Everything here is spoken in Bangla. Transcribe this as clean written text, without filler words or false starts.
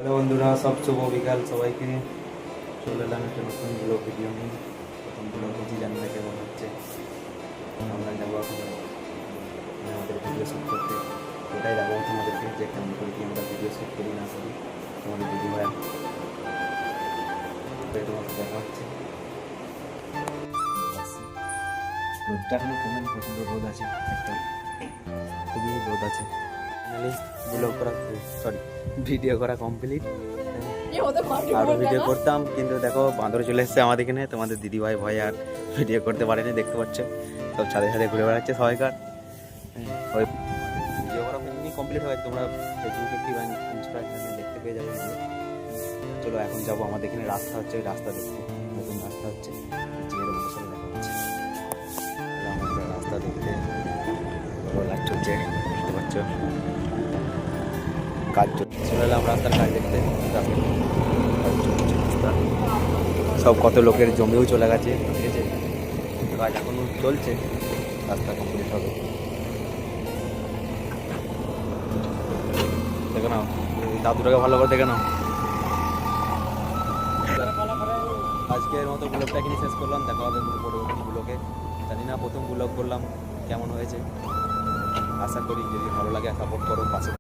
হ্যালো বন্ধুরা, সব শুভ বিকাল সবাইকে। চলে এলাম একটা নতুন ব্লগ ভিডিও নিয়ে। প্রথম ব্লগ হচ্ছে, জানি না কেমন হচ্ছে। আমরা যাবো এখন আমাদের ভিডিও শ্যুট করতে। ওটাই দেখাবো তোমাদেরকে যে কেমন করে কি আমরা ভিডিও শ্যুট করি না করি। তোমাদের দিদি ভাই তোমাকে দেখা হচ্ছে। রোদটা এখনো কমেনি, প্রচণ্ড রোদ আছে, একটা খুবই রোদ আছে। ফাইনালি ব্লগ করা ভিডিও করা কমপ্লিট। আরও ভিডিও করতাম, কিন্তু দেখো বাঁদর চলে এসছে আমাদের এখানে। তোমাদের দিদিভাই ভয় আর ভিডিও করতে পারেনি, দেখতে পাচ্ছ সব ছাদে ছাদে ঘুরে বেড়াচ্ছে সবাইকার। ওই ভিডিও করা এমনি কমপ্লিট হয়, তোমরা ফেসবুকে কি ইনস্টাগ্রামে দেখতে পেয়ে যাবে ভিডিও। চলো এখন যাবো আমাদের এখানে রাস্তা হচ্ছে, ওই রাস্তা দেখতে, নতুন রাস্তা হচ্ছে, জিয়ের মতো সাথে দেখা হচ্ছে। আমাদের রাস্তা দেখতে লাইট চলছে, দেখতে পাচ্ছ কাজ চলছে। চলে এলাম রাস্তার কাজ দেখতে, রাস্তা সব কত লোকের জমিও চলে গেছে, ঠিক আছে, কাজ এখনো চলছে, রাস্তা কমপ্লিট হবে। দেখে নাও দাদুটাকে ভালো করে দেখে নাও। আজকের মতো ব্লগটা কিনে শেষ করলাম, দেখা হবে পরবর্তী ব্লগে। জানি না প্রথম ব্লগ করলাম কেমন হয়েছে, আশা করি যদি ভালো লাগে সাপোর্ট করো, পাশে